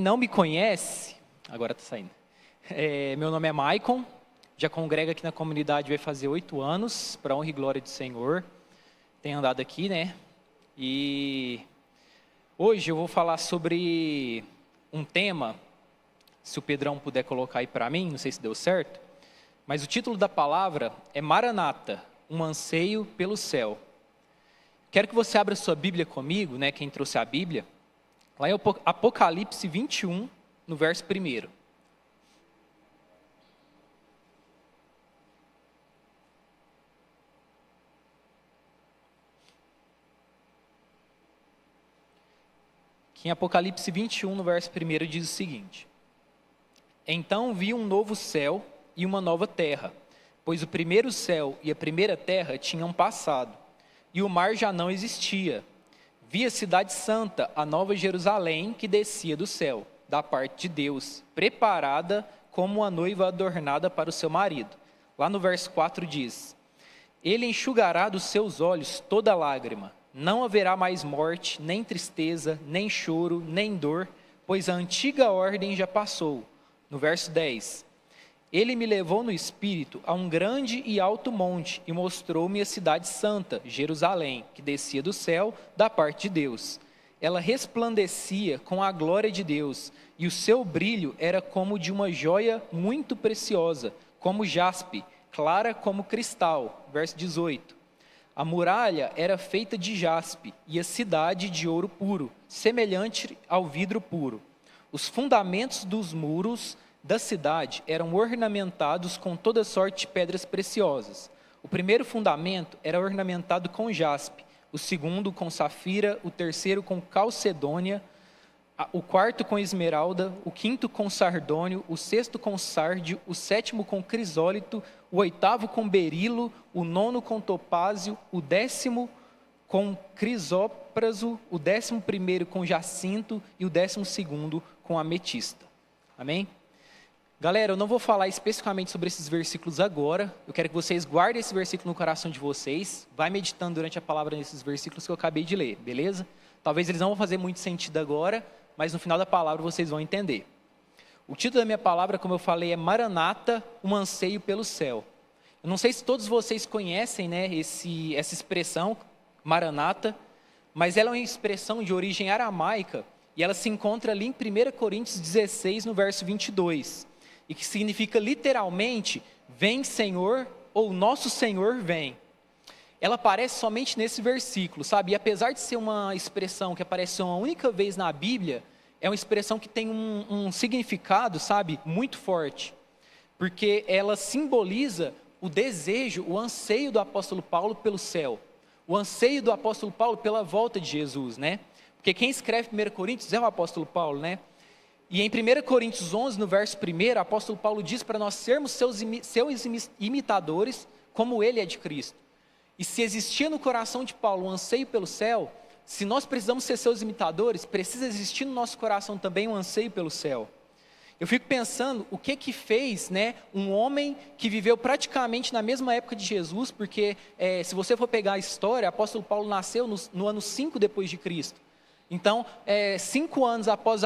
não me conhece, agora está saindo. Meu nome é Maicon, já congrego aqui na comunidade vai fazer 8 anos, para honra e glória do Senhor. Tenho andado aqui, né? E hoje eu vou falar sobre um tema, se o Pedrão puder colocar aí para mim, não sei se deu certo, mas o título da palavra é Maranata, um anseio pelo céu. Quero que você abra sua Bíblia comigo, né? Quem trouxe a Bíblia, lá em Apocalipse 21, no verso 1. Que em Apocalipse 21, no verso 1, diz o seguinte: Então vi um novo céu e uma nova terra, pois o primeiro céu e a primeira terra tinham passado, e o mar já não existia. Vi a cidade santa, a nova Jerusalém, que descia do céu, da parte de Deus, preparada como uma noiva adornada para o seu marido. Lá no verso 4 diz: Ele enxugará dos seus olhos toda lágrima. Não haverá mais morte, nem tristeza, nem choro, nem dor, pois a antiga ordem já passou. No verso 10, Ele me levou no espírito a um grande e alto monte e mostrou-me a cidade santa, Jerusalém, que descia do céu da parte de Deus. Ela resplandecia com a glória de Deus, e o seu brilho era como de uma joia muito preciosa, como jaspe, clara como cristal. Verso 18. A muralha era feita de jaspe e a cidade de ouro puro, semelhante ao vidro puro. Os fundamentos dos muros da cidade eram ornamentados com toda sorte de pedras preciosas. O primeiro fundamento era ornamentado com jaspe, o segundo com safira, o terceiro com calcedônia, o quarto com esmeralda, o quinto com sardônio, o sexto com sárdio, o sétimo com crisólito, o oitavo com berilo, o nono com topázio, o 10º com crisópraso, o 11º com jacinto e o 12º com ametista. Amém? Galera, eu não vou falar especificamente sobre esses versículos agora. Eu quero que vocês guardem esse versículo no coração de vocês. Vai meditando durante a palavra nesses versículos que eu acabei de ler, beleza? Talvez eles não vão fazer muito sentido agora, mas no final da palavra vocês vão entender. O título da minha palavra, como eu falei, é Maranata, um anseio pelo céu. Eu não sei se todos vocês conhecem, né, essa expressão, Maranata, mas ela é uma expressão de origem aramaica e ela se encontra ali em 1 Coríntios 16, no verso 22, e que significa literalmente, vem Senhor, ou nosso Senhor vem. Ela aparece somente nesse versículo, sabe? E apesar de ser uma expressão que aparece uma única vez na Bíblia, é uma expressão que tem um significado, sabe, muito forte. Porque ela simboliza o desejo, o anseio do apóstolo Paulo pelo céu. O anseio do apóstolo Paulo pela volta de Jesus, né? Porque quem escreve 1 Coríntios é o apóstolo Paulo, né? E em 1 Coríntios 11, no verso 1, o apóstolo Paulo diz para nós sermos seus imitadores, como ele é de Cristo. E se existia no coração de Paulo um anseio pelo céu, se nós precisamos ser seus imitadores, precisa existir no nosso coração também um anseio pelo céu. Eu fico pensando o que fez, né, um homem que viveu praticamente na mesma época de Jesus, porque se você for pegar a história, o apóstolo Paulo nasceu no ano 5 depois de Cristo. Então, 5 anos após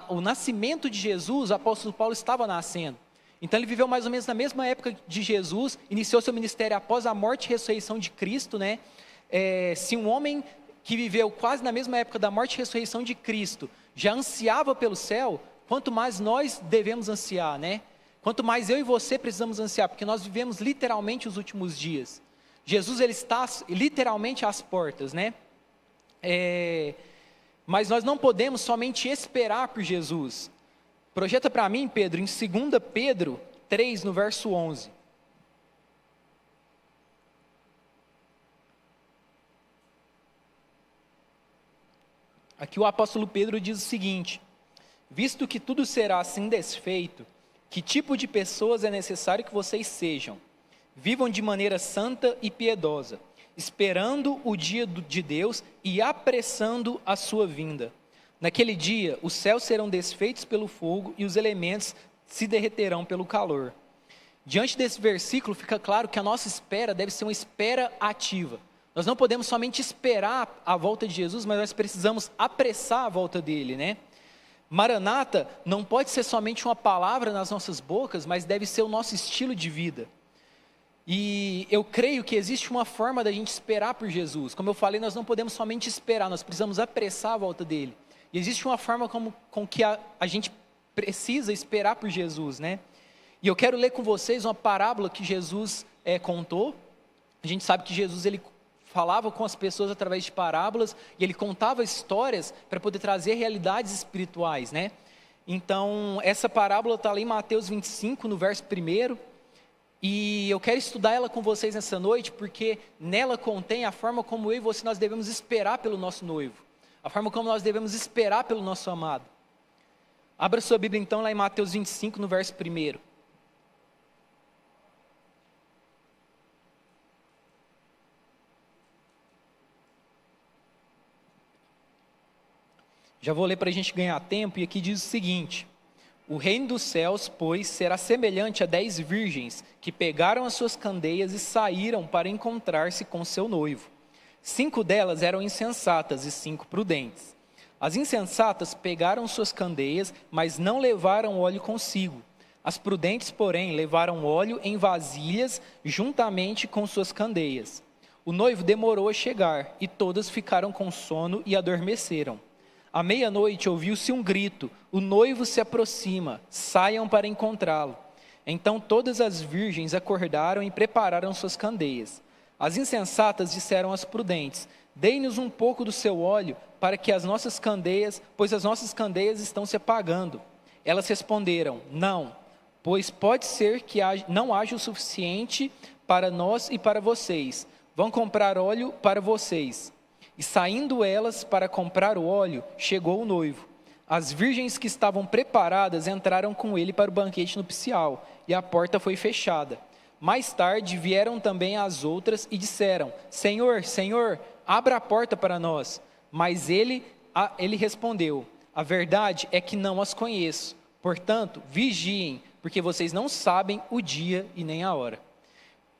o nascimento de Jesus, o apóstolo Paulo estava nascendo. Então ele viveu mais ou menos na mesma época de Jesus, iniciou seu ministério após a morte e ressurreição de Cristo, né? Se um homem que viveu quase na mesma época da morte e ressurreição de Cristo já ansiava pelo céu, quanto mais nós devemos ansiar, né? Quanto mais eu e você precisamos ansiar, porque nós vivemos literalmente os últimos dias. Jesus, ele está literalmente às portas, né? Mas nós não podemos somente esperar por Jesus. Projeta para mim, Pedro, em 2 Pedro 3, no verso 11. Aqui o apóstolo Pedro diz o seguinte: visto que tudo será assim desfeito, que tipo de pessoas é necessário que vocês sejam? Vivam de maneira santa e piedosa, esperando o dia de Deus e apressando a sua vinda. Naquele dia, os céus serão desfeitos pelo fogo e os elementos se derreterão pelo calor. Diante desse versículo, fica claro que a nossa espera deve ser uma espera ativa. Nós não podemos somente esperar a volta de Jesus, mas nós precisamos apressar a volta dele, né? Maranata não pode ser somente uma palavra nas nossas bocas, mas deve ser o nosso estilo de vida. E eu creio que existe uma forma da gente esperar por Jesus. Como eu falei, nós não podemos somente esperar, nós precisamos apressar a volta dele. E existe uma forma com que a gente precisa esperar por Jesus, né? E eu quero ler com vocês uma parábola que Jesus contou. A gente sabe que Jesus ele falava com as pessoas através de parábolas e ele contava histórias para poder trazer realidades espirituais, né? Então, essa parábola está ali em Mateus 25, no verso 1. E eu quero estudar ela com vocês nessa noite, porque nela contém a forma como eu e você nós devemos esperar pelo nosso noivo. A forma como nós devemos esperar pelo nosso amado. Abra sua Bíblia então lá em Mateus 25, no verso 1. Já vou ler para a gente ganhar tempo, e aqui diz o seguinte: o reino dos céus, pois, será semelhante a 10 virgens que pegaram as suas candeias e saíram para encontrar-se com seu noivo. 5 delas eram insensatas e 5 prudentes. As insensatas pegaram suas candeias, mas não levaram óleo consigo. As prudentes, porém, levaram óleo em vasilhas juntamente com suas candeias. O noivo demorou a chegar, e todas ficaram com sono e adormeceram. À meia-noite ouviu-se um grito: o noivo se aproxima, saiam para encontrá-lo. Então todas as virgens acordaram e prepararam suas candeias. As insensatas disseram às prudentes: dei-nos um pouco do seu óleo, para que as nossas candeias, pois as nossas candeias estão se apagando. Elas responderam: não, pois pode ser que não haja o suficiente para nós e para vocês. Vão comprar óleo para vocês. E saindo elas para comprar o óleo, chegou o noivo. As virgens que estavam preparadas entraram com ele para o banquete nupcial, e a porta foi fechada. Mais tarde vieram também as outras e disseram: Senhor, Senhor, abra a porta para nós. Mas ele respondeu: a verdade é que não as conheço. Portanto, vigiem, porque vocês não sabem o dia e nem a hora.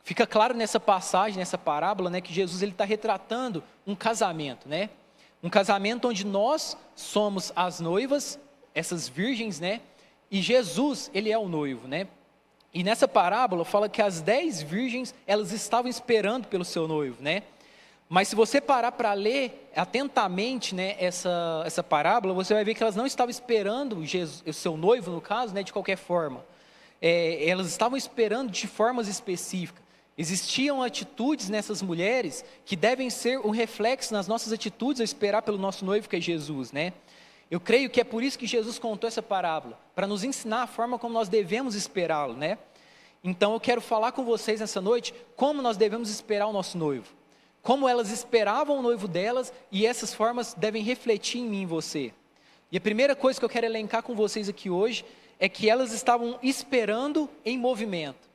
Fica claro nessa passagem, nessa parábola, né, que Jesus está retratando um casamento, né? Um casamento onde nós somos as noivas, essas virgens, né? E Jesus, ele é o noivo, né? E nessa parábola fala que as 10 virgens, elas estavam esperando pelo seu noivo, né? Mas se você parar para ler atentamente, né, essa parábola, você vai ver que elas não estavam esperando Jesus, o seu noivo, no caso, né, de qualquer forma. Elas estavam esperando de formas específicas. Existiam atitudes nessas mulheres que devem ser um reflexo nas nossas atitudes a esperar pelo nosso noivo, que é Jesus, né? Eu creio que é por isso que Jesus contou essa parábola, para nos ensinar a forma como nós devemos esperá-lo, né? Então eu quero falar com vocês nessa noite como nós devemos esperar o nosso noivo. Como elas esperavam o noivo delas, e essas formas devem refletir em mim e em você. E a primeira coisa que eu quero elencar com vocês aqui hoje é que elas estavam esperando em movimento.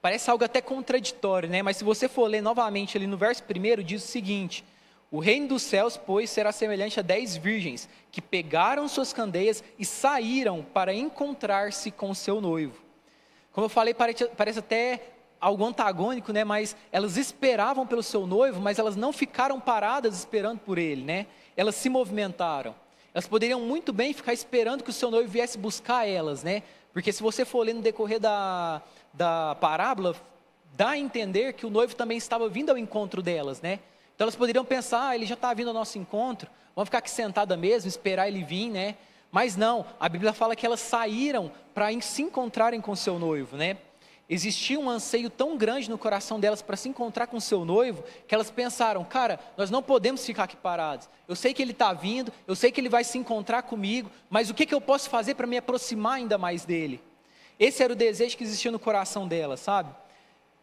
Parece algo até contraditório, né? Mas se você for ler novamente ali no verso 1, diz o seguinte: o reino dos céus, pois, será semelhante a 10 virgens, que pegaram suas candeias e saíram para encontrar-se com o seu noivo. Como eu falei, parece até algo antagônico, né? Mas elas esperavam pelo seu noivo, mas elas não ficaram paradas esperando por ele, né? Elas se movimentaram. Elas poderiam muito bem ficar esperando que o seu noivo viesse buscar elas, né? Porque se você for ler no decorrer da parábola, dá a entender que o noivo também estava vindo ao encontro delas, né? Então elas poderiam pensar: ele já está vindo ao nosso encontro, vamos ficar aqui sentada mesmo, esperar ele vir, né? Mas não, a Bíblia fala que elas saíram para se encontrarem com seu noivo, né? Existia um anseio tão grande no coração delas para se encontrar com seu noivo, que elas pensaram: cara, nós não podemos ficar aqui parados. Eu sei que ele está vindo, eu sei que ele vai se encontrar comigo, mas o que eu posso fazer para me aproximar ainda mais dele? Esse era o desejo que existia no coração delas, sabe?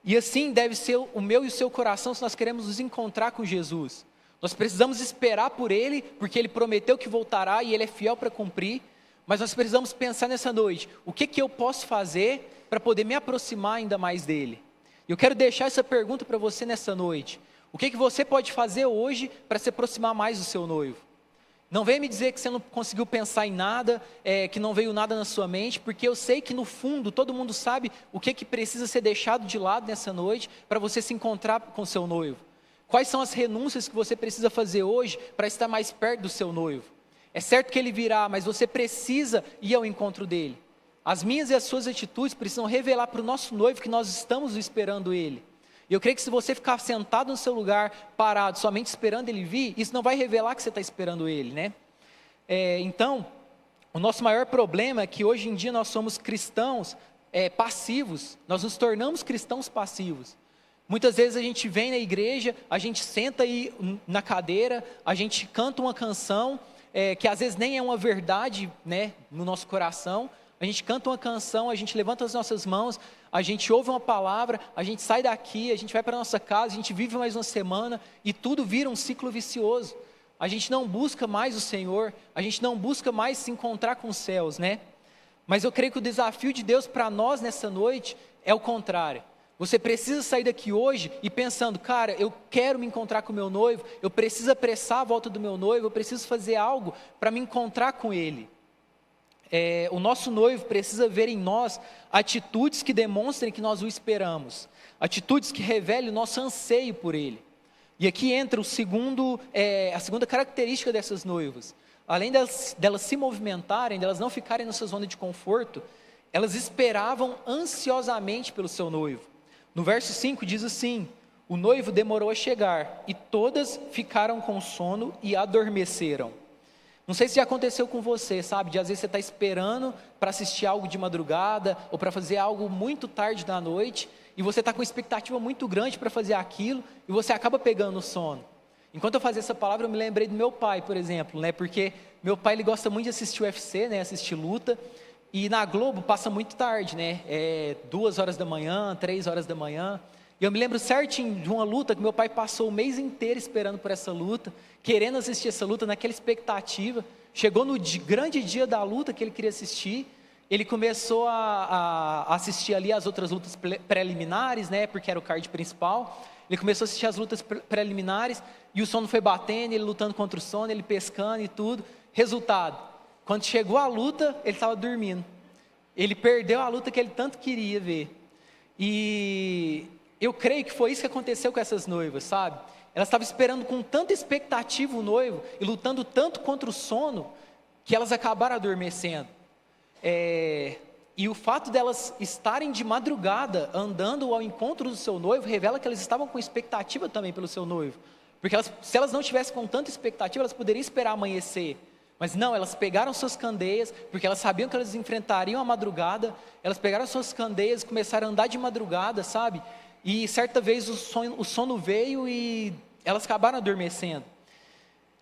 E assim deve ser o meu e o seu coração se nós queremos nos encontrar com Jesus. Nós precisamos esperar por ele, porque ele prometeu que voltará e ele é fiel para cumprir. Mas nós precisamos pensar nessa noite: o que eu posso fazer para poder me aproximar ainda mais dele? E eu quero deixar essa pergunta para você nessa noite: o que você pode fazer hoje para se aproximar mais do seu noivo? Não venha me dizer que você não conseguiu pensar em nada, que não veio nada na sua mente, porque eu sei que no fundo todo mundo sabe o que precisa ser deixado de lado nessa noite para você se encontrar com seu noivo. Quais são as renúncias que você precisa fazer hoje para estar mais perto do seu noivo? É certo que Ele virá, mas você precisa ir ao encontro dEle. As minhas e as suas atitudes precisam revelar para o nosso noivo que nós estamos esperando Ele. E eu creio que se você ficar sentado no seu lugar, parado, somente esperando Ele vir, isso não vai revelar que você está esperando Ele, né? Então, o nosso maior problema é que hoje em dia nós somos cristãos passivos, nós nos tornamos cristãos passivos. Muitas vezes a gente vem na igreja, a gente senta aí na cadeira, a gente canta uma canção, que às vezes nem é uma verdade, né, no nosso coração. A gente canta uma canção, a gente levanta as nossas mãos, a gente ouve uma palavra, a gente sai daqui, a gente vai para a nossa casa, a gente vive mais uma semana e tudo vira um ciclo vicioso. A gente não busca mais o Senhor, a gente não busca mais se encontrar com os céus, né? Mas eu creio que o desafio de Deus para nós nessa noite é o contrário. Você precisa sair daqui hoje e pensando, cara, eu quero me encontrar com o meu noivo, eu preciso apressar a volta do meu noivo, eu preciso fazer algo para me encontrar com ele. O nosso noivo precisa ver em nós atitudes que demonstrem que nós o esperamos, atitudes que revelem o nosso anseio por ele. E aqui entra a segunda característica dessas noivas. Além delas se movimentarem, delas não ficarem na sua zona de conforto, elas esperavam ansiosamente pelo seu noivo. No verso 5 diz assim: o noivo demorou a chegar, e todas ficaram com sono e adormeceram. Não sei se já aconteceu com você, sabe? De às vezes você está esperando para assistir algo de madrugada, ou para fazer algo muito tarde da noite, e você está com expectativa muito grande para fazer aquilo, e você acaba pegando o sono. Enquanto eu fazia essa palavra, eu me lembrei do meu pai, por exemplo, né? Porque meu pai, ele gosta muito de assistir UFC, né? Assistir luta, e na Globo passa muito tarde, né? 2 horas da manhã, 3 horas da manhã. E eu me lembro certinho de uma luta que meu pai passou o mês inteiro esperando por essa luta, querendo assistir essa luta, naquela expectativa. Chegou no grande dia da luta que ele queria assistir, ele começou a assistir ali as outras lutas preliminares, né? Porque era o card principal. Ele começou a assistir as lutas preliminares, e o sono foi batendo, ele lutando contra o sono, ele pescando e tudo. Resultado, quando chegou a luta, ele estava dormindo. Ele perdeu a luta que ele tanto queria ver. E eu creio que foi isso que aconteceu com essas noivas, sabe? Elas estavam esperando com tanta expectativa o noivo, e lutando tanto contra o sono, que elas acabaram adormecendo. E o fato delas estarem de madrugada, andando ao encontro do seu noivo, revela que elas estavam com expectativa também pelo seu noivo. Porque se elas não tivessem com tanta expectativa, elas poderiam esperar amanhecer. Mas não, elas pegaram suas candeias, porque elas sabiam que elas enfrentariam a madrugada. Elas pegaram suas candeias, começaram a andar de madrugada, sabe? E certa vez o sono veio e elas acabaram adormecendo.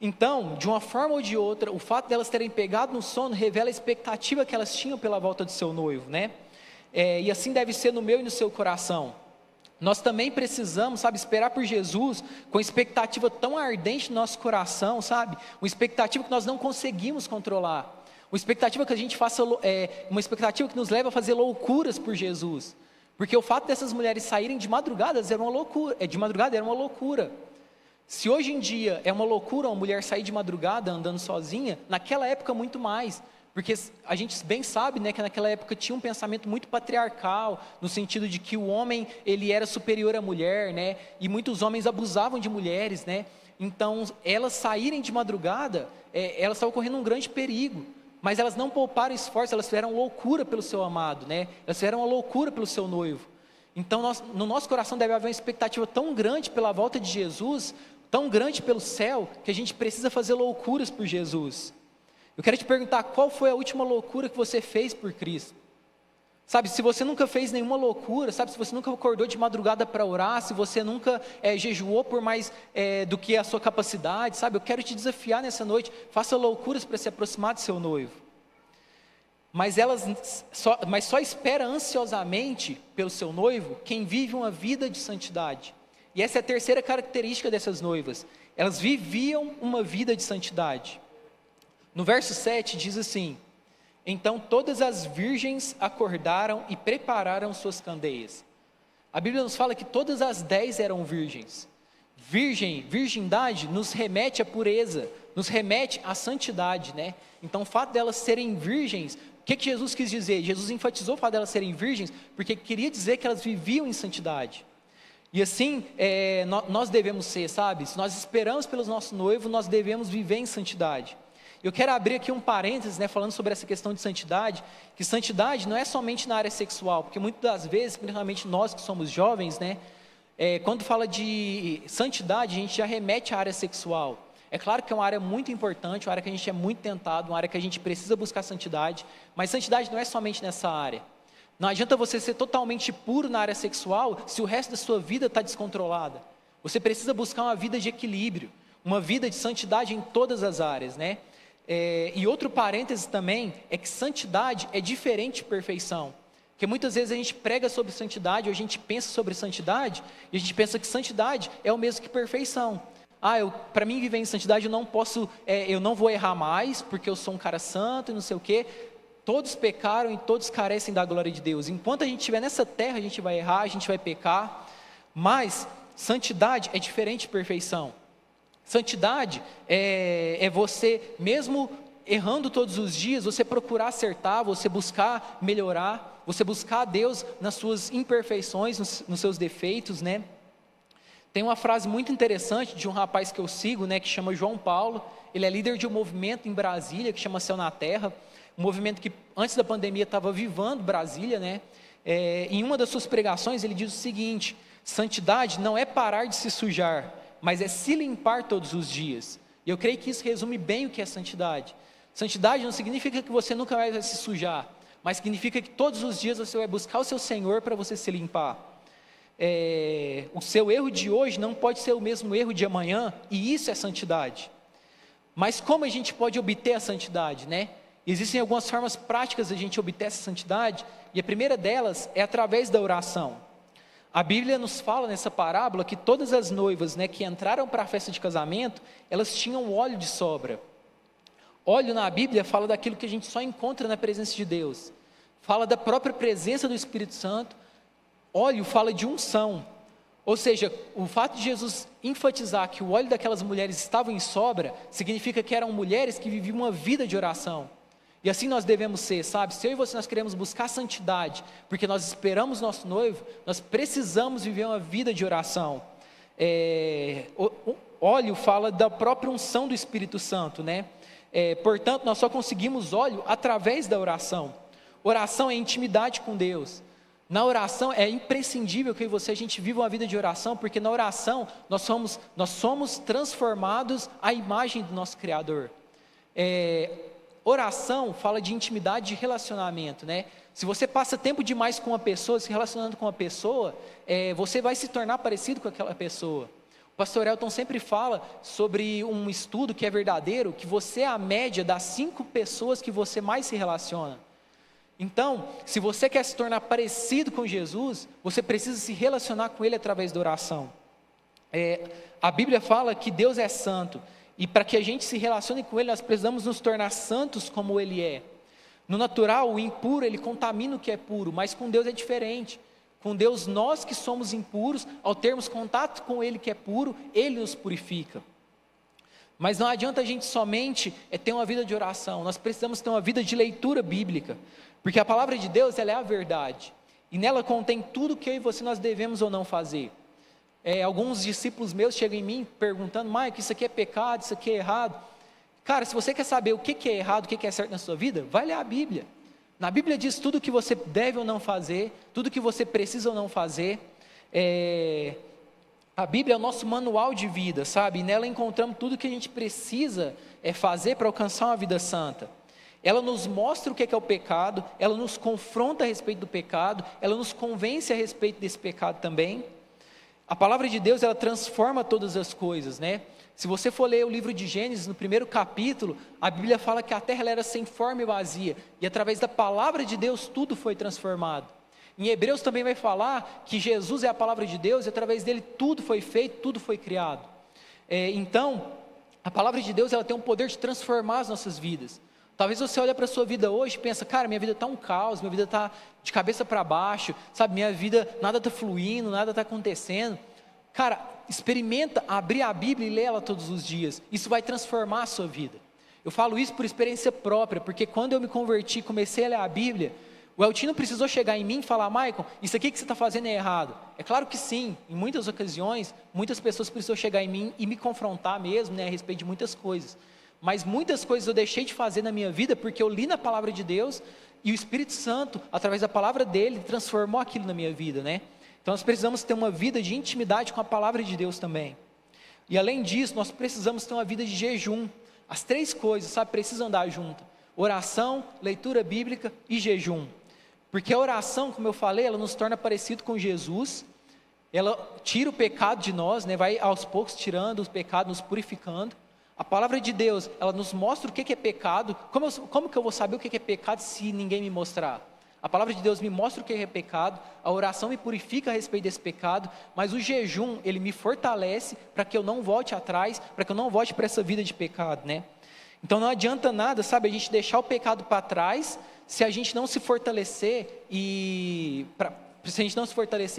Então, de uma forma ou de outra, o fato de elas terem pegado no sono revela a expectativa que elas tinham pela volta do seu noivo, né? E assim deve ser no meu e no seu coração. Nós também precisamos, sabe, esperar por Jesus com expectativa tão ardente no nosso coração, sabe? Uma expectativa que nós não conseguimos controlar. Uma expectativa que a gente faça, uma expectativa que nos leva a fazer loucuras por Jesus. Porque o fato dessas mulheres saírem de madrugada era uma loucura. Se hoje em dia é uma loucura uma mulher sair de madrugada andando sozinha, naquela época muito mais. Porque a gente bem sabe, né, que naquela época tinha um pensamento muito patriarcal, no sentido de que o homem ele era superior à mulher, né, e muitos homens abusavam de mulheres, né. Então, elas saírem de madrugada, elas estavam correndo um grande perigo, mas elas não pouparam esforço, elas fizeram loucura pelo seu amado, né, elas fizeram uma loucura pelo seu noivo. Então, no nosso coração deve haver uma expectativa tão grande pela volta de Jesus, tão grande pelo céu, que a gente precisa fazer loucuras por Jesus. Eu quero te perguntar, qual foi a última loucura que você fez por Cristo? Sabe, se você nunca fez nenhuma loucura, sabe, se você nunca acordou de madrugada para orar, se você nunca jejuou por mais do que a sua capacidade, sabe, eu quero te desafiar nessa noite, faça loucuras para se aproximar do seu noivo. Mas só espera ansiosamente pelo seu noivo quem vive uma vida de santidade. E essa é a terceira característica dessas noivas. Elas viviam uma vida de santidade. No verso 7 diz assim: então todas as virgens acordaram e prepararam suas candeias. A Bíblia nos fala que todas as 10 eram virgens. Virgindade nos remete à pureza, nos remete à santidade, né? Então o fato delas serem virgens, o que Jesus quis dizer? Jesus enfatizou o fato delas serem virgens, porque queria dizer que elas viviam em santidade. E assim, nós devemos ser, sabe? Se nós esperamos pelo nosso noivo, nós devemos viver em santidade. Eu quero abrir aqui um parênteses, né, falando sobre essa questão de santidade, que santidade não é somente na área sexual, porque muitas das vezes, principalmente nós que somos jovens, né, quando fala de santidade, a gente já remete à área sexual. É claro que é uma área muito importante, uma área que a gente é muito tentado, uma área que a gente precisa buscar santidade, mas santidade não é somente nessa área. Não adianta você ser totalmente puro na área sexual se o resto da sua vida está descontrolada. Você precisa buscar uma vida de equilíbrio, uma vida de santidade em todas as áreas, né? E outro parênteses também é que santidade é diferente de perfeição. Porque muitas vezes a gente prega sobre santidade, ou a gente pensa sobre santidade, e a gente pensa que santidade é o mesmo que perfeição. Para mim viver em santidade eu não posso, eu não vou errar mais, porque eu sou um cara santo e não sei o quê. Todos pecaram e todos carecem da glória de Deus. Enquanto a gente estiver nessa terra, a gente vai errar, a gente vai pecar. Mas santidade é diferente de perfeição. Santidade é você, mesmo errando todos os dias, você procurar acertar, você buscar melhorar, você buscar a Deus nas suas imperfeições, nos seus defeitos, né? Tem uma frase muito interessante de um rapaz que eu sigo, né, que chama João Paulo. Ele é líder de um movimento em Brasília que chama Céu na Terra. Um movimento que antes da pandemia estava vivando Brasília, né? Em uma das suas pregações ele diz o seguinte: santidade não é parar de se sujar, mas é se limpar todos os dias. E eu creio que isso resume bem o que é santidade. Santidade não significa que você nunca vai se sujar, mas significa que todos os dias você vai buscar o seu Senhor para você se limpar. O seu erro de hoje não pode ser o mesmo erro de amanhã, e isso é santidade. Mas como a gente pode obter a santidade, né? Existem algumas formas práticas de a gente obter essa santidade, e a primeira delas é através da oração. A Bíblia nos fala nessa parábola que todas as noivas, né, que entraram para a festa de casamento, elas tinham óleo de sobra. Óleo na Bíblia fala daquilo que a gente só encontra na presença de Deus. Fala da própria presença do Espírito Santo. Óleo fala de unção. Ou seja, o fato de Jesus enfatizar que o óleo daquelas mulheres estava em sobra, significa que eram mulheres que viviam uma vida de oração. E assim nós devemos ser, sabe? Se eu e você nós queremos buscar santidade, porque nós esperamos nosso noivo, nós precisamos viver uma vida de oração. O óleo fala da própria unção do Espírito Santo, né? Portanto, nós só conseguimos óleo através da oração. Oração é intimidade com Deus. Na oração é imprescindível que a gente viva uma vida de oração, porque na oração nós somos transformados à imagem do nosso Criador. Oração fala de intimidade, de relacionamento, né? Se você passa tempo demais com uma pessoa, se relacionando com uma pessoa, você vai se tornar parecido com aquela pessoa. O pastor Elton sempre fala sobre um estudo que é verdadeiro, que você é a média das 5 pessoas que você mais se relaciona. Então, se você quer se tornar parecido com Jesus, você precisa se relacionar com Ele através da oração. A Bíblia fala que Deus é santo, e para que a gente se relacione com Ele, nós precisamos nos tornar santos como Ele é. No natural, o impuro, ele contamina o que é puro, mas com Deus é diferente. Com Deus, nós que somos impuros, ao termos contato com Ele que é puro, Ele nos purifica. Mas não adianta a gente somente ter uma vida de oração, nós precisamos ter uma vida de leitura bíblica, porque a palavra de Deus, ela é a verdade, e nela contém tudo que eu e você nós devemos ou não fazer. Alguns discípulos meus chegam em mim perguntando: Maico, isso aqui é pecado, isso aqui é errado. Cara, se você quer saber o que é errado, o que é certo na sua vida, vai ler a Bíblia. Na Bíblia diz tudo o que você deve ou não fazer, tudo o que você precisa ou não fazer. A Bíblia é o nosso manual de vida, sabe? E nela encontramos tudo o que a gente precisa fazer para alcançar uma vida santa. Ela nos mostra o que é o pecado, ela nos confronta a respeito do pecado, ela nos convence a respeito desse pecado também. A palavra de Deus, ela transforma todas as coisas, né? Se você for ler o livro de Gênesis, no primeiro capítulo, a Bíblia fala que a terra ela era sem forma e vazia, e através da palavra de Deus tudo foi transformado. Em Hebreus também vai falar que Jesus é a palavra de Deus, e através dele tudo foi feito, tudo foi criado. Então, a palavra de Deus ela tem um poder de transformar as nossas vidas. Talvez você olhe para a sua vida hoje e pense: cara, minha vida está um caos, minha vida está de cabeça para baixo, sabe, minha vida, nada está fluindo, nada está acontecendo. Cara, experimenta abrir a Bíblia e ler ela todos os dias, isso vai transformar a sua vida. Eu falo isso por experiência própria, porque quando eu me converti, comecei a ler a Bíblia, o Eltinho precisou chegar em mim e falar: Maicon, isso aqui que você está fazendo é errado. É claro que sim, em muitas ocasiões, muitas pessoas precisam chegar em mim e me confrontar mesmo, né, a respeito de muitas coisas. mas muitas coisas eu deixei de fazer na minha vida porque eu li na palavra de Deus e o Espírito Santo, através da palavra dele, transformou aquilo na minha vida, né? Então nós precisamos ter uma vida de intimidade com a palavra de Deus também. E além disso, nós precisamos ter uma vida de jejum. As três coisas, sabe, precisam andar juntas: oração, leitura bíblica e jejum. Porque a oração, como eu falei, ela nos torna parecido com Jesus. Ela tira o pecado de nós, né? Vai aos poucos tirando os pecados, nos purificando. A palavra de Deus, ela nos mostra o que é pecado. Como que eu vou saber o que é pecado se ninguém me mostrar? A palavra de Deus me mostra o que é pecado, a oração me purifica a respeito desse pecado, mas o jejum, ele me fortalece para que eu não volte atrás, para que eu não volte para essa vida de pecado, né? Então não adianta nada, sabe, a gente deixar o pecado para trás, se a gente não se fortalecer,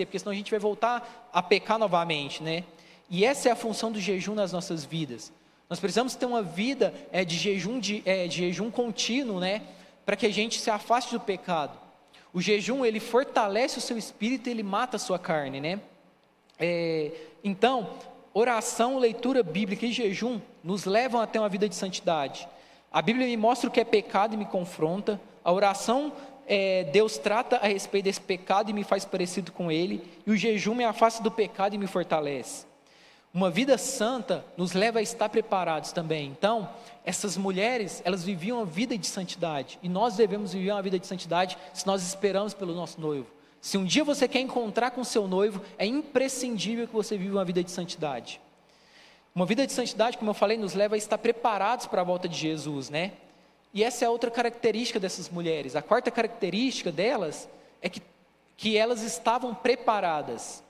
porque senão a gente vai voltar a pecar novamente, né? E essa é a função do jejum nas nossas vidas. Nós precisamos ter uma vida de jejum contínuo, né? Para que a gente se afaste do pecado. O jejum, ele fortalece o seu espírito e ele mata a sua carne, né? Então, oração, leitura bíblica e jejum nos levam a ter uma vida de santidade. A Bíblia me mostra o que é pecado e me confronta. A oração, Deus trata a respeito desse pecado e me faz parecido com ele. E o jejum me afasta do pecado e me fortalece. Uma vida santa nos leva a estar preparados também. Então, essas mulheres, elas viviam uma vida de santidade. E nós devemos viver uma vida de santidade se nós esperamos pelo nosso noivo. Se um dia você quer encontrar com o seu noivo, é imprescindível que você viva uma vida de santidade. Uma vida de santidade, como eu falei, nos leva a estar preparados para a volta de Jesus, né? E essa é a outra característica dessas mulheres. A quarta característica delas é que elas estavam preparadas.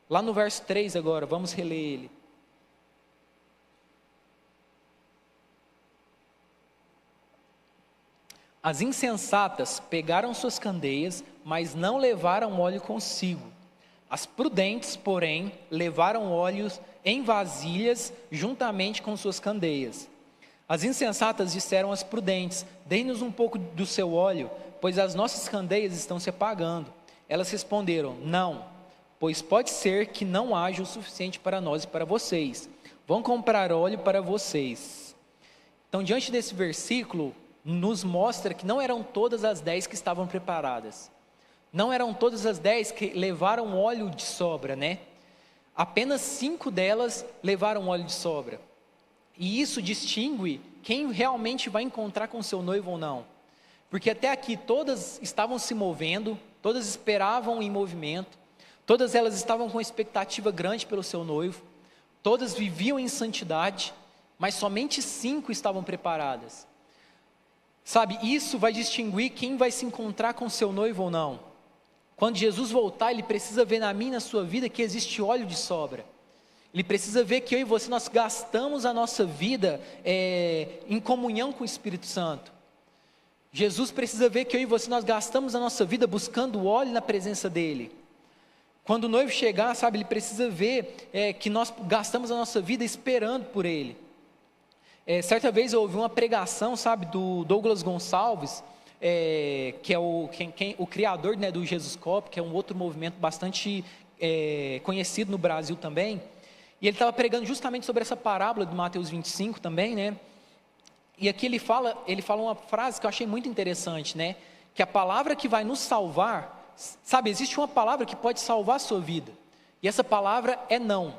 Lá no verso 3 agora, vamos reler ele. As insensatas pegaram suas candeias, mas não levaram óleo consigo. As prudentes, porém, levaram óleos em vasilhas juntamente com suas candeias. As insensatas disseram às prudentes: dê-nos um pouco do seu óleo, pois as nossas candeias estão se apagando. Elas responderam: não, pois pode ser que não haja o suficiente para nós e para vocês. Vão comprar óleo para vocês. Então, diante desse versículo, nos mostra que não eram todas as 10 que estavam preparadas. Não eram todas as 10 que levaram óleo de sobra, né? Apenas 5 delas levaram óleo de sobra. E isso distingue quem realmente vai encontrar com seu noivo ou não. Porque até aqui todas estavam se movendo, todas esperavam em movimento, todas elas estavam com expectativa grande pelo seu noivo, todas viviam em santidade, mas somente 5 estavam preparadas. Sabe, isso vai distinguir quem vai se encontrar com seu noivo ou não. Quando Jesus voltar, Ele precisa ver na minha e na sua vida que existe óleo de sobra. Ele precisa ver que eu e você, nós gastamos a nossa vida em comunhão com o Espírito Santo. Jesus precisa ver que eu e você, nós gastamos a nossa vida buscando óleo na presença dEle. Quando o noivo chegar, sabe, Ele precisa ver que nós gastamos a nossa vida esperando por Ele. Certa vez eu ouvi uma pregação, sabe, do Douglas Gonçalves, que é o criador, né, do Jesus Cop, que é um outro movimento bastante conhecido no Brasil também. E ele estava pregando justamente sobre essa parábola de Mateus 25 também, né? E aqui ele fala uma frase que eu achei muito interessante, né? Que a palavra que vai nos salvar, sabe, existe uma palavra que pode salvar a sua vida. E essa palavra é não.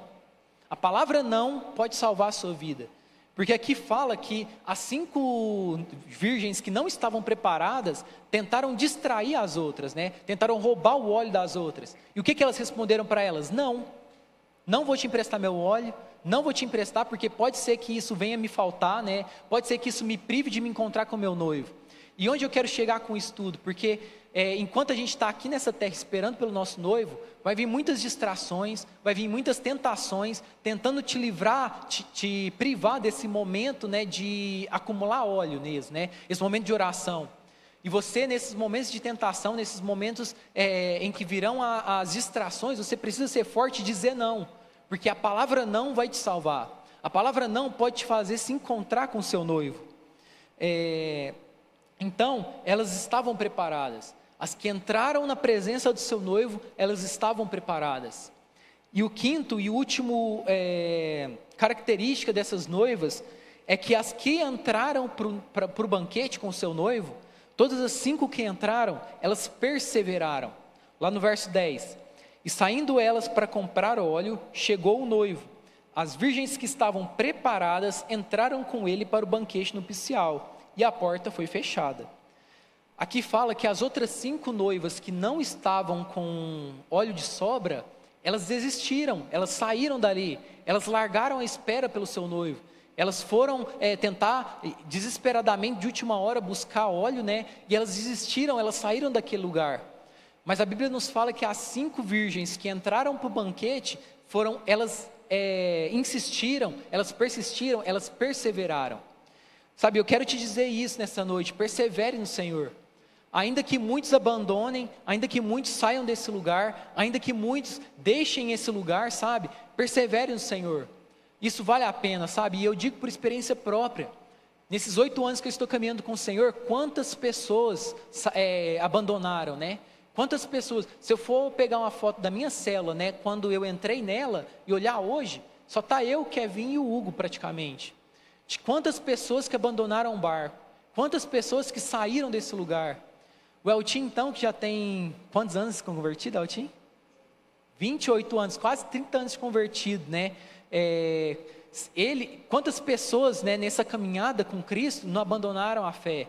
A palavra não pode salvar a sua vida. Porque aqui fala que as 5 virgens que não estavam preparadas tentaram distrair as outras, né? Tentaram roubar o óleo das outras. E o que elas responderam para elas? Não vou te emprestar meu óleo, não vou te emprestar porque pode ser que isso venha me faltar, né? Pode ser que isso me prive de me encontrar com meu noivo. E onde eu quero chegar com isso tudo? Porque enquanto a gente está aqui nessa terra esperando pelo nosso noivo, vai vir muitas distrações, vai vir muitas tentações, tentando te livrar, te privar desse momento, né, de acumular óleo mesmo, né? Esse momento de oração. E você, nesses momentos de tentação, nesses momentos em que virão as distrações, você precisa ser forte e dizer não. Porque a palavra não vai te salvar. A palavra não pode te fazer se encontrar com o seu noivo. Então, elas estavam preparadas. As que entraram na presença do seu noivo, elas estavam preparadas. E o quinto e último característica dessas noivas é que as que entraram para o banquete com o seu noivo, todas as 5 que entraram, elas perseveraram. Lá no verso 10, e saindo elas para comprar óleo, chegou o noivo. As virgens que estavam preparadas entraram com ele para o banquete nupcial, e a porta foi fechada. Aqui fala que as outras 5 noivas que não estavam com óleo de sobra, elas desistiram, elas saíram dali, elas largaram a espera pelo seu noivo. Elas foram tentar desesperadamente de última hora buscar óleo, né? E elas desistiram, elas saíram daquele lugar. Mas a Bíblia nos fala que as 5 virgens que entraram para o banquete, elas insistiram, elas persistiram, elas perseveraram. Sabe, eu quero te dizer isso nessa noite, persevere no Senhor. Ainda que muitos abandonem, ainda que muitos saiam desse lugar, ainda que muitos deixem esse lugar, sabe? Persevere no Senhor. Isso vale a pena, sabe? E eu digo por experiência própria. Nesses 8 anos que eu estou caminhando com o Senhor, quantas pessoas abandonaram, né? Quantas pessoas, se eu for pegar uma foto da minha célula, né? Quando eu entrei nela e olhar hoje, só está eu, Kevin e o Hugo praticamente. De quantas pessoas que abandonaram o barco, quantas pessoas que saíram desse lugar. O Eltim, então, que já tem quantos anos convertido, Eltim? 28 anos, quase 30 anos de convertido, né? Quantas pessoas, né, nessa caminhada com Cristo não abandonaram a fé?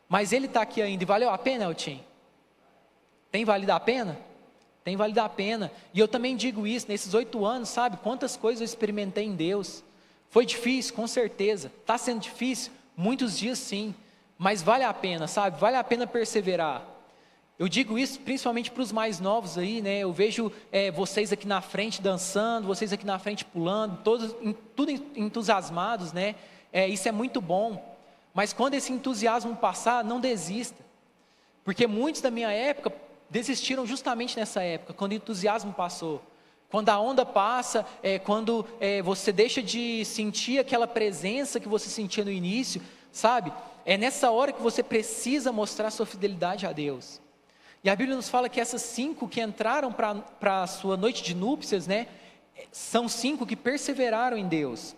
Mas ele está aqui ainda, e valeu a pena, Eltim? Tem valido a pena? Tem valido a pena. E eu também digo isso, nesses 8 anos, sabe? Quantas coisas eu experimentei em Deus. Foi difícil, com certeza. Está sendo difícil? Muitos dias sim. Mas vale a pena, sabe? Vale a pena perseverar. Eu digo isso principalmente para os mais novos aí, né? Eu vejo vocês aqui na frente dançando, vocês aqui na frente pulando, tudo entusiasmados, né? Isso é muito bom. Mas quando esse entusiasmo passar, não desista. Porque muitos da minha época desistiram justamente nessa época, quando o entusiasmo passou. Quando a onda passa, quando você deixa de sentir aquela presença que você sentia no início, sabe? É nessa hora que você precisa mostrar sua fidelidade a Deus. E a Bíblia nos fala que essas 5 que entraram para a sua noite de núpcias, né? São 5 que perseveraram em Deus.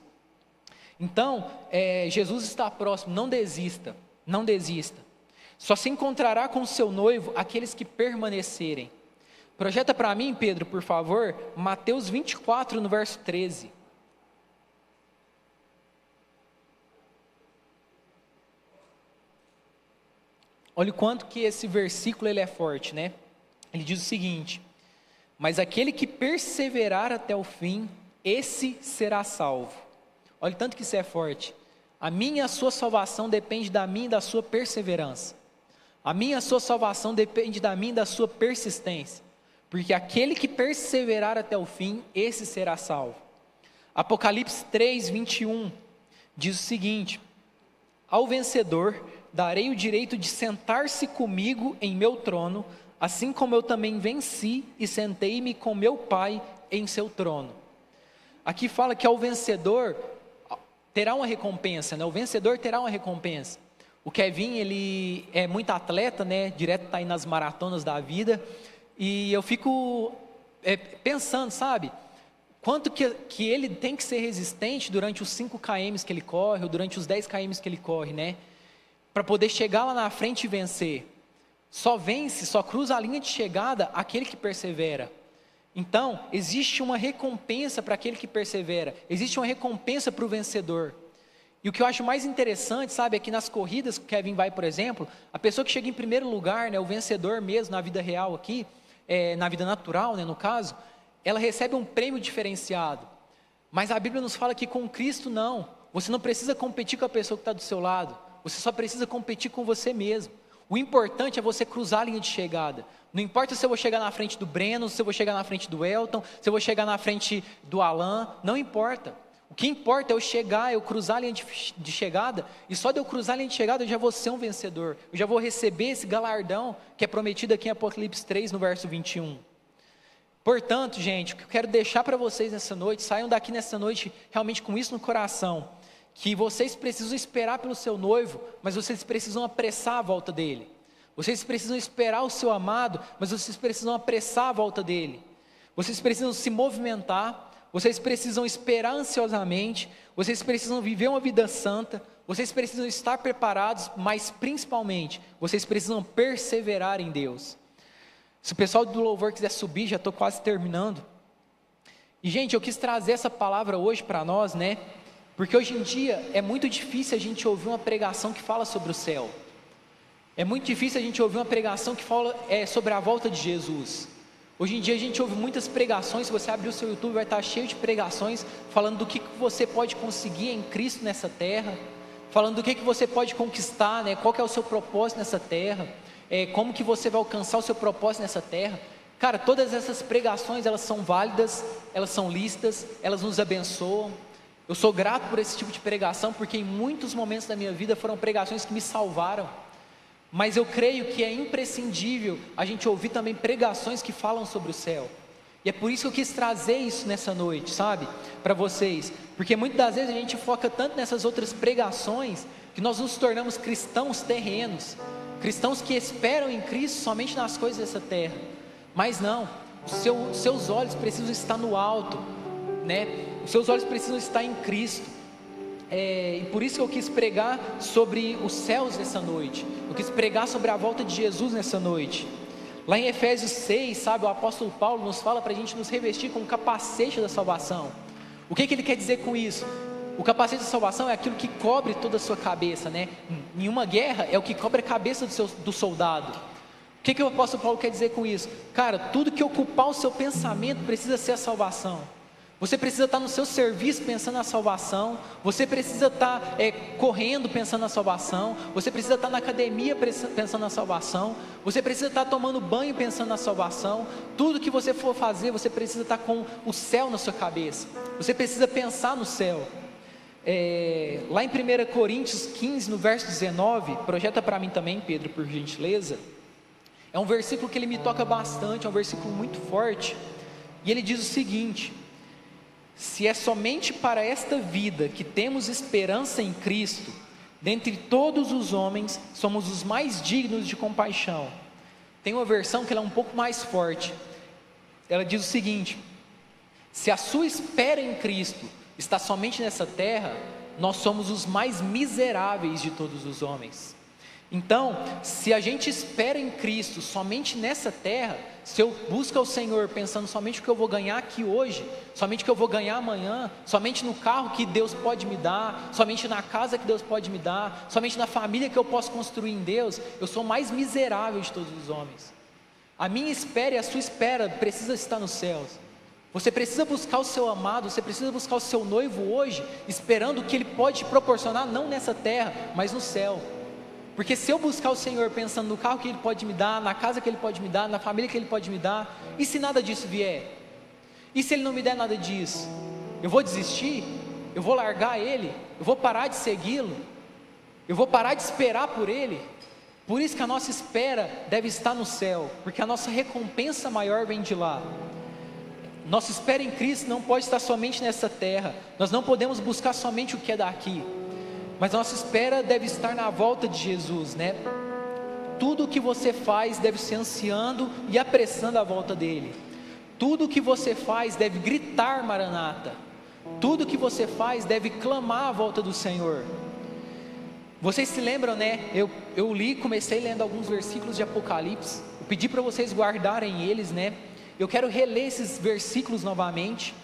Então, Jesus está próximo, não desista, não desista. Só se encontrará com o seu noivo aqueles que permanecerem. Projeta para mim, Pedro, por favor, Mateus 24, no verso 13. Olha o quanto que esse versículo ele é forte, né? Ele diz o seguinte: mas aquele que perseverar até o fim, esse será salvo. Olha o tanto que isso é forte. A minha e a sua salvação depende da minha e da sua perseverança. A minha e a sua salvação depende da minha e da sua persistência. Porque aquele que perseverar até o fim, esse será salvo. Apocalipse 3, 21, diz o seguinte: ao vencedor darei o direito de sentar-se comigo em meu trono, assim como eu também venci e sentei-me com meu Pai em seu trono. Aqui fala que ao vencedor terá uma recompensa, né? O vencedor terá uma recompensa. O Kevin, ele é muito atleta, né? Direto está aí nas maratonas da vida. E eu fico pensando, sabe? Quanto que ele tem que ser resistente durante os 5 km que ele corre, ou durante os 10 km que ele corre, né? Para poder chegar lá na frente e vencer. Só vence, só cruza a linha de chegada aquele que persevera. Então, existe uma recompensa para aquele que persevera. Existe uma recompensa para o vencedor. E o que eu acho mais interessante, sabe, é que nas corridas que o Kevin vai, por exemplo, a pessoa que chega em primeiro lugar, né, o vencedor mesmo na vida real aqui, na vida natural, né, no caso, ela recebe um prêmio diferenciado. Mas a Bíblia nos fala que com Cristo não. Você não precisa competir com a pessoa que está do seu lado. Você só precisa competir com você mesmo. O importante é você cruzar a linha de chegada. Não importa se eu vou chegar na frente do Breno, se eu vou chegar na frente do Elton, se eu vou chegar na frente do Alan, não importa. O que importa é eu chegar, eu cruzar a linha de chegada, e só de eu cruzar a linha de chegada eu já vou ser um vencedor. Eu já vou receber esse galardão que é prometido aqui em Apocalipse 3, no verso 21. Portanto, gente, o que eu quero deixar para vocês nessa noite, saiam daqui nessa noite realmente com isso no coração, que vocês precisam esperar pelo seu noivo, mas vocês precisam apressar a volta dele. Vocês precisam esperar o seu amado, mas vocês precisam apressar a volta dele. Vocês precisam se movimentar, vocês precisam esperar ansiosamente, vocês precisam viver uma vida santa, vocês precisam estar preparados, mas principalmente, vocês precisam perseverar em Deus. Se o pessoal do louvor quiser subir, já estou quase terminando. E gente, eu quis trazer essa palavra hoje para nós, né? Porque hoje em dia é muito difícil a gente ouvir uma pregação que fala sobre o céu. É muito difícil a gente ouvir uma pregação que fala sobre a volta de Jesus. Hoje em dia a gente ouve muitas pregações. Se você abrir o seu YouTube, vai estar cheio de pregações falando do que você pode conseguir em Cristo nessa terra, falando do que você pode conquistar, né? Qual que é o seu propósito nessa terra, como que você vai alcançar o seu propósito nessa terra. Cara, todas essas pregações, elas são válidas, elas são lícitas, elas nos abençoam. Eu sou grato por esse tipo de pregação, porque em muitos momentos da minha vida foram pregações que me salvaram. Mas eu creio que é imprescindível a gente ouvir também pregações que falam sobre o céu. E é por isso que eu quis trazer isso nessa noite, sabe? Para vocês. Porque muitas das vezes a gente foca tanto nessas outras pregações, que nós nos tornamos cristãos terrenos. Cristãos que esperam em Cristo somente nas coisas dessa terra. Mas não, os seus olhos precisam estar no alto, né? Os seus olhos precisam estar em Cristo. E por isso que eu quis pregar sobre os céus nessa noite. Eu quis pregar sobre a volta de Jesus nessa noite. Lá em Efésios 6, sabe, o apóstolo Paulo nos fala para a gente nos revestir com o capacete da salvação. O que ele quer dizer com isso? O capacete da salvação é aquilo que cobre toda a sua cabeça, né? Em uma guerra é o que cobre a cabeça do soldado. O que o apóstolo Paulo quer dizer com isso? Cara, tudo que ocupar o seu pensamento precisa ser a salvação. Você precisa estar no seu serviço pensando na salvação. Você precisa estar correndo pensando na salvação. Você precisa estar na academia pensando na salvação. Você precisa estar tomando banho pensando na salvação. Tudo que você for fazer, você precisa estar com o céu na sua cabeça. Você precisa pensar no céu. Lá em 1 Coríntios 15, no verso 19, projeta para mim também, Pedro, por gentileza. É um versículo que ele me toca bastante, é um versículo muito forte. E ele diz o seguinte: se é somente para esta vida que temos esperança em Cristo, dentre todos os homens, somos os mais dignos de compaixão. Tem uma versão que ela é um pouco mais forte. Ela diz o seguinte: se a sua espera em Cristo está somente nessa terra, nós somos os mais miseráveis de todos os homens. Então, se a gente espera em Cristo somente nessa terra, se eu busco ao Senhor pensando somente o que eu vou ganhar aqui hoje, somente o que eu vou ganhar amanhã, somente no carro que Deus pode me dar, somente na casa que Deus pode me dar, somente na família que eu posso construir em Deus, eu sou o mais miserável de todos os homens. A minha espera e a sua espera precisa estar nos céus. Você precisa buscar o seu amado, você precisa buscar o seu noivo hoje, esperando o que Ele pode te proporcionar, não nessa terra, mas no céu. Porque se eu buscar o Senhor pensando no carro que Ele pode me dar, na casa que Ele pode me dar, na família que Ele pode me dar, e se nada disso vier? E se Ele não me der nada disso? Eu vou desistir? Eu vou largar Ele? Eu vou parar de segui-lo? Eu vou parar de esperar por Ele? Por isso que a nossa espera deve estar no céu, porque a nossa recompensa maior vem de lá. Nossa espera em Cristo não pode estar somente nessa terra. Nós não podemos buscar somente o que é daqui, mas nossa espera deve estar na volta de Jesus, né? Tudo o que você faz deve ser ansiando e apressando a volta dele. Tudo o que você faz deve gritar Maranata. Tudo o que você faz deve clamar a volta do Senhor. Vocês se lembram, né? Eu comecei lendo alguns versículos de Apocalipse. Eu pedi para vocês guardarem eles, né? Eu quero reler esses versículos novamente.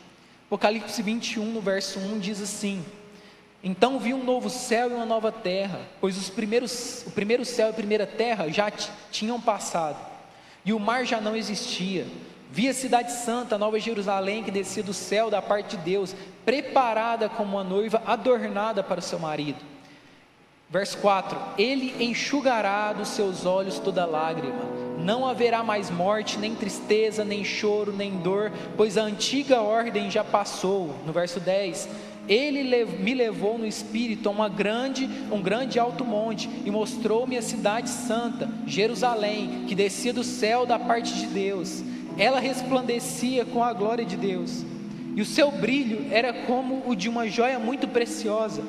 Apocalipse 21, no verso 1, diz assim: então vi um novo céu e uma nova terra, pois o primeiro céu e a primeira terra já tinham passado, e o mar já não existia. Vi a cidade santa, a nova Jerusalém, que descia do céu da parte de Deus, preparada como uma noiva adornada para o seu marido. Verso 4: ele enxugará dos seus olhos toda lágrima, não haverá mais morte, nem tristeza, nem choro, nem dor, pois a antiga ordem já passou. No verso 10: ele me levou no espírito a um grande alto monte, e mostrou-me a cidade santa, Jerusalém, que descia do céu da parte de Deus. Ela resplandecia com a glória de Deus, e o seu brilho era como o de uma joia muito preciosa,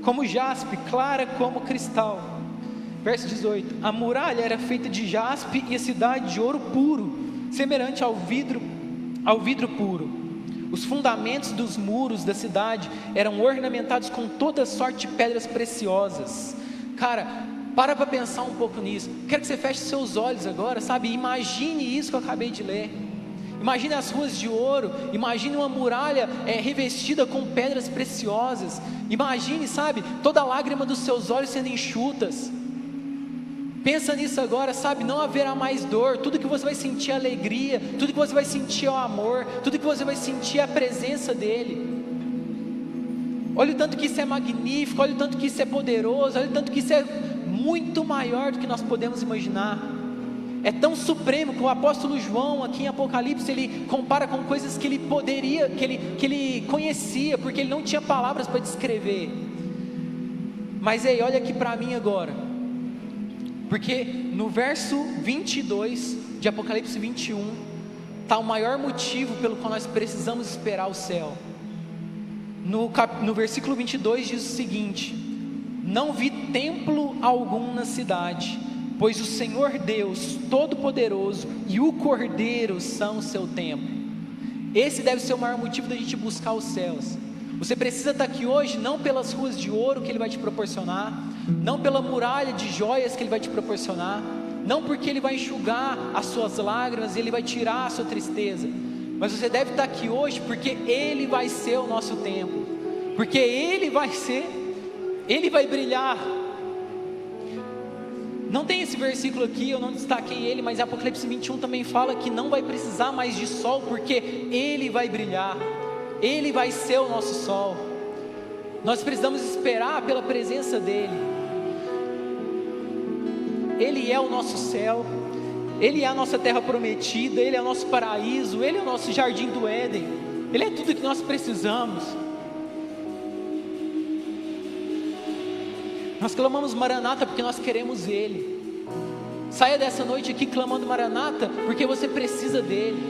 como jaspe, clara como cristal. Verso 18: a muralha era feita de jaspe, e a cidade de ouro puro, semelhante ao vidro puro. Os fundamentos dos muros da cidade eram ornamentados com toda sorte de pedras preciosas. Cara, para pensar um pouco nisso. Quero que você feche seus olhos agora, sabe? Imagine isso que eu acabei de ler. Imagine as ruas de ouro. Imagine uma muralha revestida com pedras preciosas. Imagine, sabe, toda a lágrima dos seus olhos sendo enxutas. Pensa nisso agora, sabe? Não haverá mais dor. Tudo que você vai sentir é alegria. Tudo que você vai sentir é o amor. Tudo que você vai sentir é a presença dele. Olha o tanto que isso é magnífico. Olha o tanto que isso é poderoso. Olha o tanto que isso é muito maior do que nós podemos imaginar. É tão supremo que o apóstolo João aqui em Apocalipse, ele compara com coisas que ele poderia, que ele conhecia, porque ele não tinha palavras para descrever. Mas ei, olha aqui para mim agora, porque no verso 22 de Apocalipse 21 está o maior motivo pelo qual nós precisamos esperar o céu. No versículo 22 diz o seguinte: não vi templo algum na cidade, pois o Senhor Deus Todo-Poderoso e o Cordeiro são o seu templo. Esse deve ser o maior motivo da gente buscar os céus. Você precisa estar aqui hoje não pelas ruas de ouro que Ele vai te proporcionar, não pela muralha de joias que Ele vai te proporcionar, não porque Ele vai enxugar as suas lágrimas e Ele vai tirar a sua tristeza, mas você deve estar aqui hoje porque Ele vai ser o nosso templo, porque Ele vai brilhar. Não tem esse versículo aqui, eu não destaquei ele, mas Apocalipse 21 também fala que não vai precisar mais de sol, porque Ele vai brilhar, Ele vai ser o nosso sol. Nós precisamos esperar pela presença dEle. Ele é o nosso céu, Ele é a nossa terra prometida, Ele é o nosso paraíso, Ele é o nosso jardim do Éden, Ele é tudo que nós precisamos. Nós clamamos Maranata porque nós queremos Ele. Saia dessa noite aqui clamando Maranata porque você precisa dEle.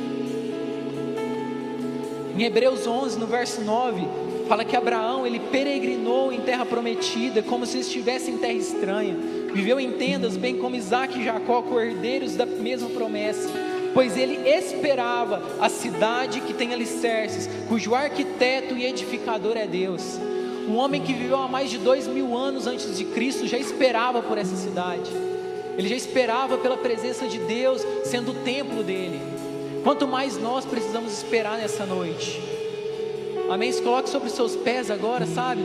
Em Hebreus 11, no verso 9, fala que Abraão, ele peregrinou em terra prometida, como se estivesse em terra estranha. Viveu em tendas, bem como Isaac e Jacó, cordeiros da mesma promessa. Pois ele esperava a cidade que tem alicerces, cujo arquiteto e edificador é Deus. Um homem que viveu há mais de 2000 anos antes de Cristo já esperava por essa cidade. Ele já esperava pela presença de Deus sendo o templo dele. Quanto mais nós precisamos esperar nessa noite. Amém? Se coloque sobre os seus pés agora, sabe?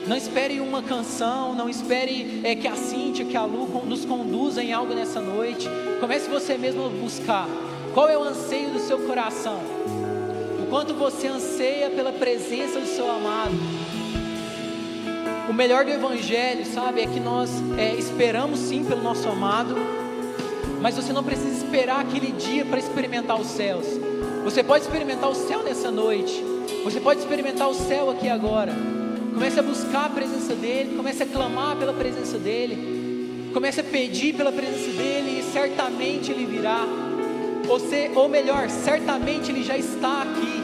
Não espere uma canção, não espere que a Cíntia, que a Lu nos conduzam em algo nessa noite. Comece você mesmo a buscar. Qual é o anseio do seu coração? O quanto você anseia pela presença do seu amado. O melhor do Evangelho, sabe, é que nós esperamos sim pelo nosso amado, mas você não precisa esperar aquele dia para experimentar os céus. Você pode experimentar o céu nessa noite, você pode experimentar o céu aqui agora. Comece a buscar a presença dEle, comece a clamar pela presença dEle, comece a pedir pela presença dEle, e certamente Ele virá. Ou melhor, certamente Ele já está aqui.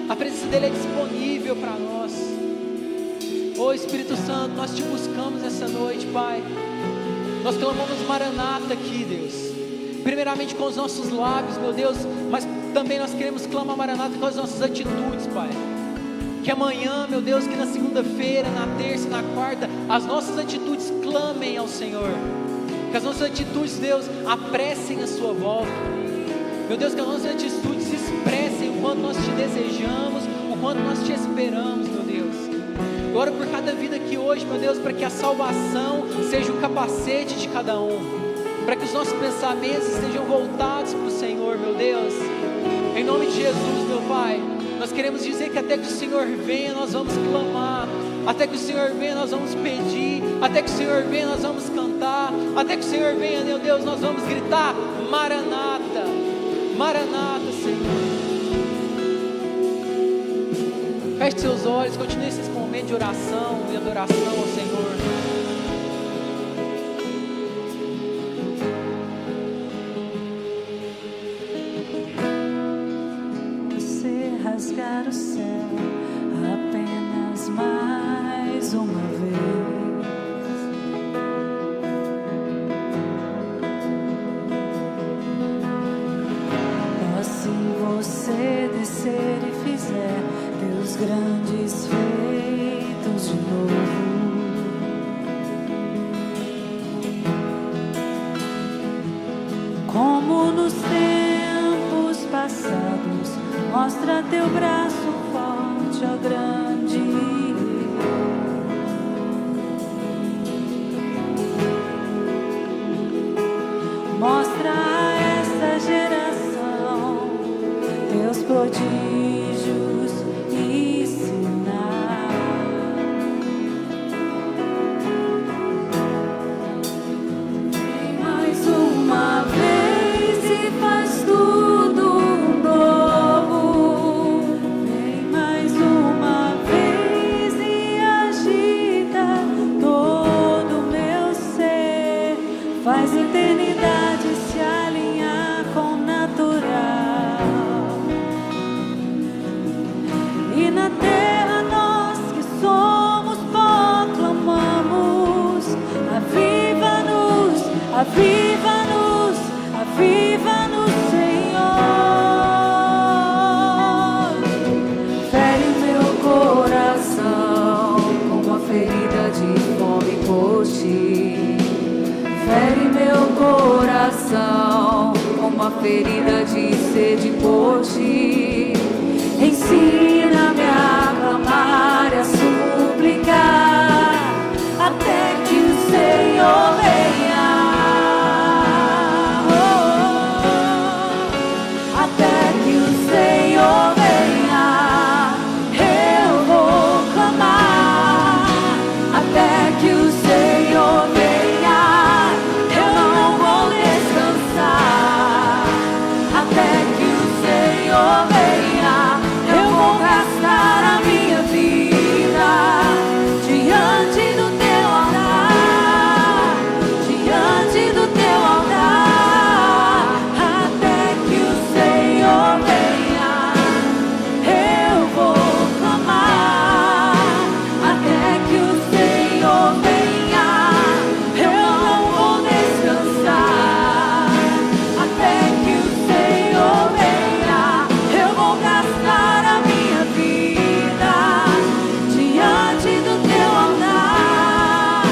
A presença dEle é disponível para nós. Ô Espírito Santo, nós te buscamos essa noite, Pai. Nós clamamos Maranata aqui, Deus. Primeiramente com os nossos lábios, meu Deus, mas também nós queremos clamar Maranata com as nossas atitudes, Pai. Que amanhã, meu Deus, que na segunda-feira, na terça, na quarta, as nossas atitudes clamem ao Senhor. Que as nossas atitudes, Deus, apressem a sua volta. Meu Deus, que as nossas atitudes expressem o quanto nós te desejamos, o quanto nós te esperamos, meu Deus. Eu oro por cada vida aqui hoje, meu Deus, para que a salvação seja o capacete de cada um, para que os nossos pensamentos estejam voltados para o Senhor, meu Deus. Em nome de Jesus, meu Pai, nós queremos dizer que até que o Senhor venha, nós vamos clamar. Até que o Senhor venha, nós vamos pedir. Até que o Senhor venha, nós vamos cantar. Até que o Senhor venha, meu Deus, nós vamos gritar Maranata, Maranata, Senhor. Feche seus olhos, continue esse momento de oração e adoração ao Senhor. Você rasgar o céu apenas mais uma vez. Oh, se você descer e fizer grandes feitos de novo. Como nos tempos passados, mostra teu braço forte, ó grande rei. Mostra a esta geração teus prodígios e sinais. Vem mais uma vez e faz tudo novo. Vem mais uma vez e agita todo o meu ser. Faz a eternidade se alinhar com o natural. E na terra nós que somos proclamamos: aviva-nos, aviva-nos, aviva-nos, Senhor. Fere meu coração como a ferida de fome por ti. Fere meu coração como a ferida de sede por ti. Ensina-me a clamar e a suplicar até que o Senhor venha. Até que o Senhor venha, eu vou clamar. Até que o Senhor venha, eu não vou descansar. Até que o Senhor venha, eu vou gastar a minha vida diante do teu altar, diante do teu altar. Até que o Senhor venha, eu vou clamar. Até que o Senhor venha, eu não vou descansar. Até que o Senhor venha, eu vou gastar a minha vida diante do teu altar,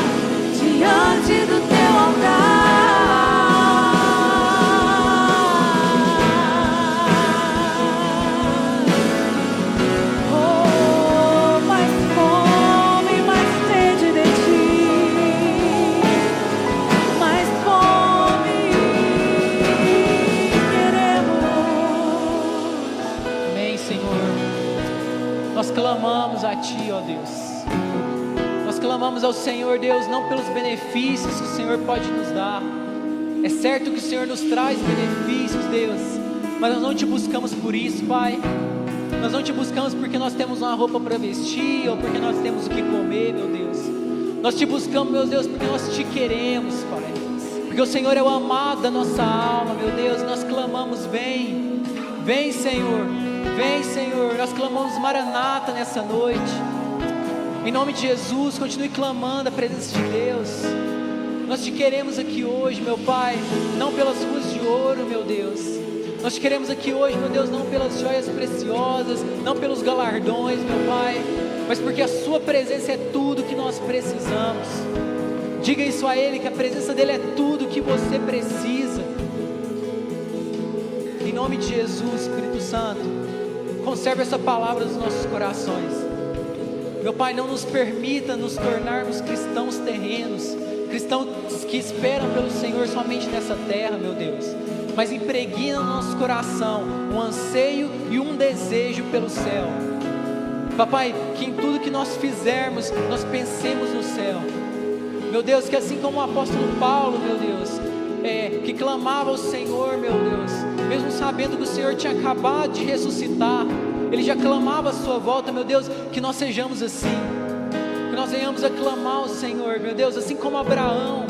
diante do teu altar. Oh, mais fome, mais sede de ti, mais fome queremos. Amém, Senhor. Nós clamamos a Ti, ó Deus. Nós clamamos ao Senhor, Deus, não pelos benefícios que o Senhor pode nos dar. É certo que o Senhor nos traz benefícios, Deus, mas nós não Te buscamos por isso, Pai. Nós não Te buscamos porque nós temos uma roupa para vestir ou porque nós temos o que comer, meu Deus. Nós Te buscamos, meu Deus, porque nós Te queremos, Pai. Porque o Senhor é o amado da nossa alma, meu Deus. Nós clamamos: vem, vem, Senhor, vem, Senhor. Nós clamamos Maranata nessa noite. Em nome de Jesus, continue clamando a presença de Deus. Nós Te queremos aqui hoje, meu Pai, não pelas ruas de ouro, meu Deus. Nós Te queremos aqui hoje, meu Deus, não pelas joias preciosas, não pelos galardões, meu Pai, mas porque a Sua presença é tudo que nós precisamos. Diga isso a Ele, que a presença dEle é tudo que você precisa. Em nome de Jesus, Espírito Santo, conserve essa palavra nos nossos corações. Meu Pai, não nos permita nos tornarmos cristãos terrenos, cristãos que esperam pelo Senhor somente nessa terra, meu Deus, mas impregna no nosso coração um anseio e um desejo pelo céu. Papai, que em tudo que nós fizermos, nós pensemos no céu. Meu Deus, que assim como o apóstolo Paulo, meu Deus, que clamava ao Senhor, meu Deus, mesmo sabendo que o Senhor tinha acabado de ressuscitar, ele já clamava a sua volta, meu Deus, que nós sejamos assim, que nós venhamos a clamar ao Senhor, meu Deus, assim como Abraão,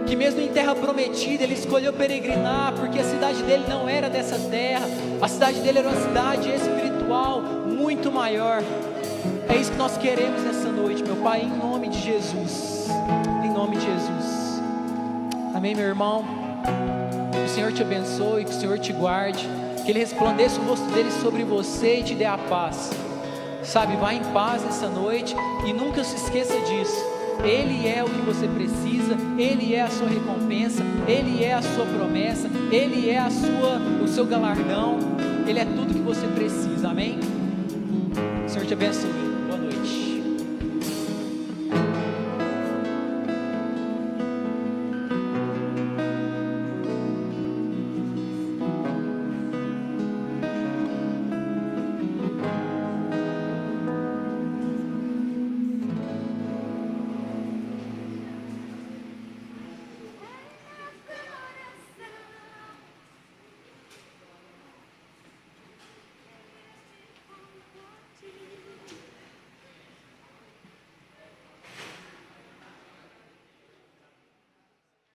que mesmo em terra prometida, ele escolheu peregrinar, porque a cidade dele não era dessa terra, a cidade dele era uma cidade espiritual, muito maior. É isso que nós queremos nessa noite, meu Pai, em nome de Jesus, em nome de Jesus. Amém, meu irmão? Que o Senhor te abençoe, que o Senhor te guarde, que Ele resplandeça o rosto dele sobre você e te dê a paz. Sabe, vá em paz essa noite e nunca se esqueça disso. Ele é o que você precisa, Ele é a sua recompensa, Ele é a sua promessa, Ele é o seu galardão, Ele é tudo que você precisa, amém? O Senhor te abençoe.